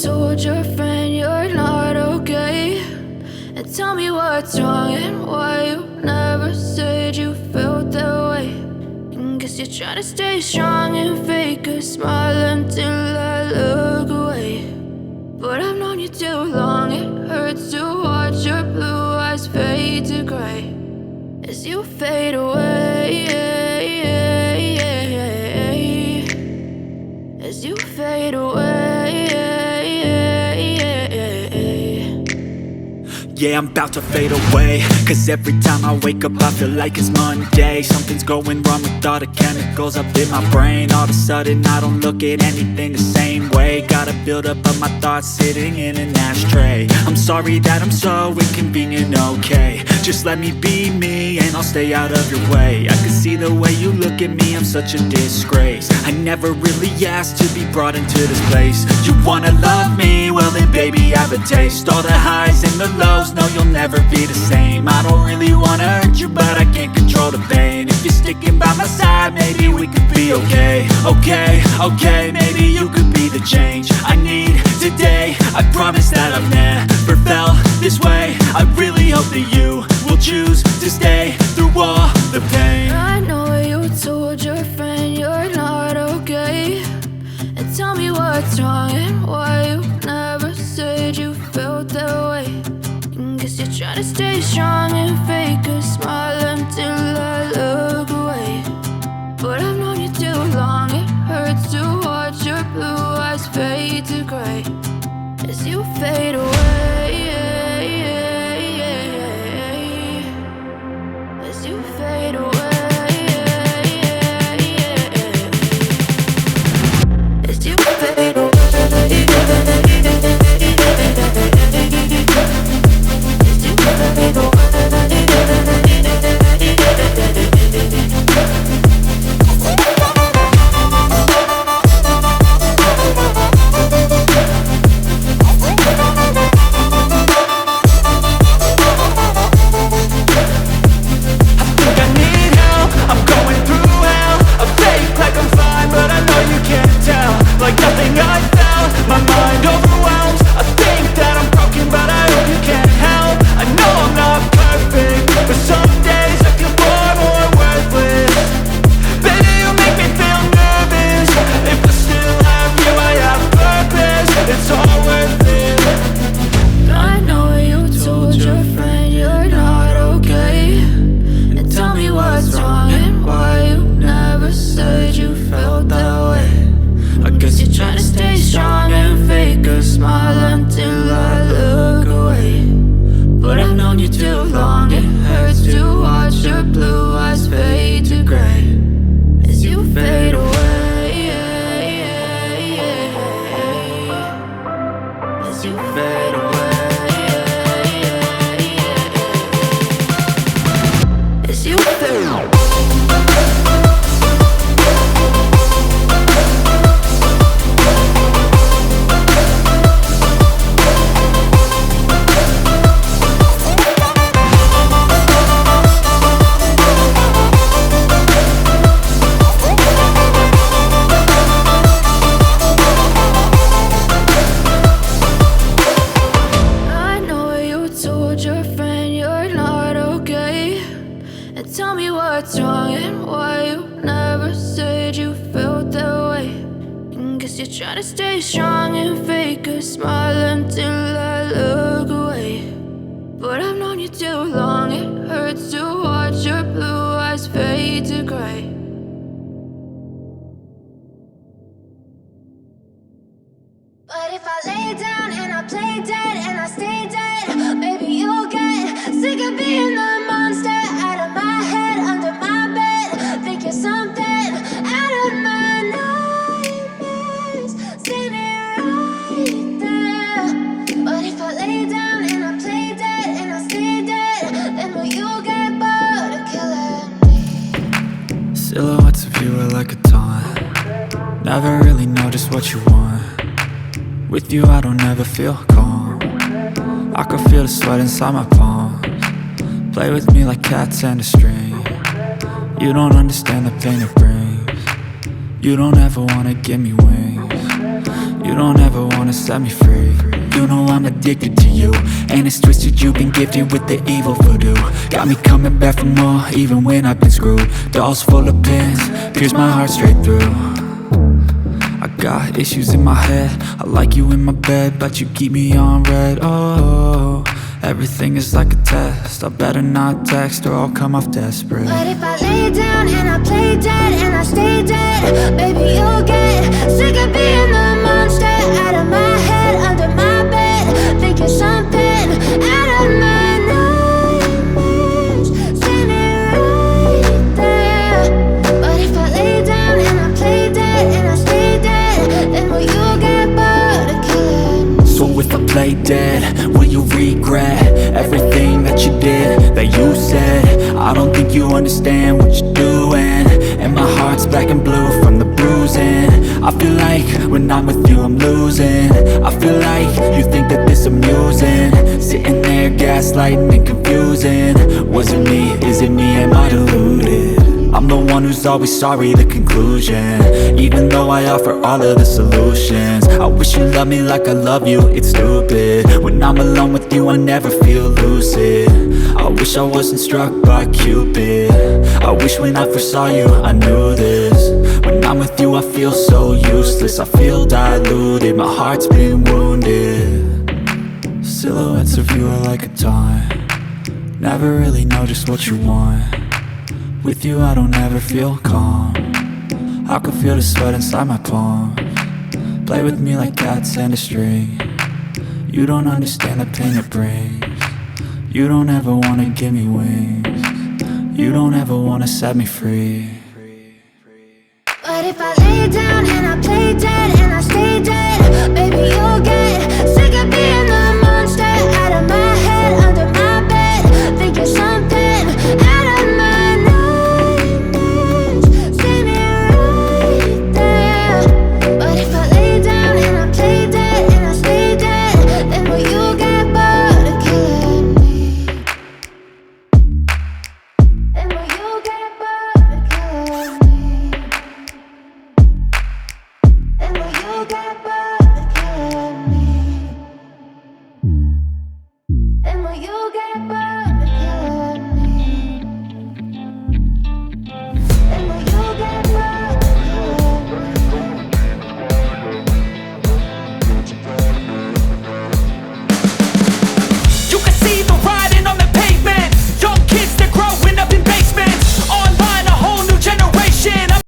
told your friend you're not okay, and tell me what's wrong and why you never said you felt that way. And guess you're trying to stay strong and fake a smile until I look away. But I've known you too long, it hurts to watch your blue eyes fade to gray as you fade away, as you fade away. Yeah, I'm about to fade away, cause every time I wake up I feel like it's Monday. Something's going wrong with all the chemicals up in my brain. All of a sudden I don't look at anything the same way. Gotta build up of my thoughts sitting in an ashtray. I'm sorry that I'm so inconvenient, okay. Just let me be me and I'll stay out of your way. I can see the way you look at me, I'm such a disgrace. I never really asked to be brought into this place. You wanna love me? Well then baby I have a taste. All the highs and the lows, no you'll never be the same. I don't really wanna hurt you but I can't control the pain. If you're sticking by my side maybe we could be okay. Okay, maybe you could be the change I need today. I promise that I've never felt this way. I really hope that you will choose to stay through all the pain. I know you told your friend you're not okay, and tell me what's wrong and why you never said you felt that way. And guess you're trying to stay strong and fake a smile until I look away. But I've known you too long, it hurts to watch your blue eyes fade to gray as you fade away, as you fade away, as you fade away. Try to stay strong and fake a smile until I look away. But I've known you too long, it hurts to watch your blue eyes fade to gray. But if I lay down and I play dead and I stay dead, maybe you'll get sick of being the monster out of my head, under my bed. Think you're something out of my nightmares, standing right there. But if I lay down and I play dead and I stay dead, then will you get bored of killing me? Silhouettes of you are like a taunt. Never really know just what you want. With you I don't ever feel calm. I can feel the sweat inside my palms. Play with me like cats and a string. You don't understand the pain it brings. You don't ever wanna give me wings. You don't ever wanna wanna set me free. You know I'm addicted to you, and it's twisted, you've been gifted with the evil voodoo. Got me coming back for more, even when I've been screwed. Dolls full of pins, pierce my heart straight through. I got issues in my head, I like you in my bed, but you keep me on red. Oh, everything is like a test, I better not text or I'll come off desperate. But if I lay down and I play dead and I stay dead, baby, you'll get sick of being the monster out of my head, under my bed. Think you're something out of my nightmares, standing right there. But if I lay down and I play dead and I stay dead, then will you get bored of killing me? So if I play dead, will you regret everything that you did, that you said? I don't think you understand what you're doing, and my heart's black and blue from the bruising. I feel like when I'm with you I'm losing. I feel like you think that this amusing, sitting there gaslighting and confusing. Was it me? Is it me? Am I deluded? I'm the one who's always sorry, the conclusion, even though I offer all of the solutions. I wish you loved me like I love you, it's stupid. When I'm alone with you I never feel lucid. I wish I wasn't struck by Cupid. I wish when I first saw you I knew this. When I'm with you I feel so useless, I feel diluted, my heart's been wounded. Silhouettes of you are like a taunt, never really know just what you want. With you I don't ever feel calm, I can feel the sweat inside my palm. Play with me like cats and a string, you don't understand the pain it brings. You don't ever wanna give me wings, you don't ever wanna set me free. But if I lay down and I play dead and I stay dead, baby, you'll get sick of being the monster out of my head, under my bed. Think you're something out of my nightmares, standing right there. But if I lay down and I play dead and I stay dead, then will you get bored of killing me? Then will you get bored of killing me? And will you get back?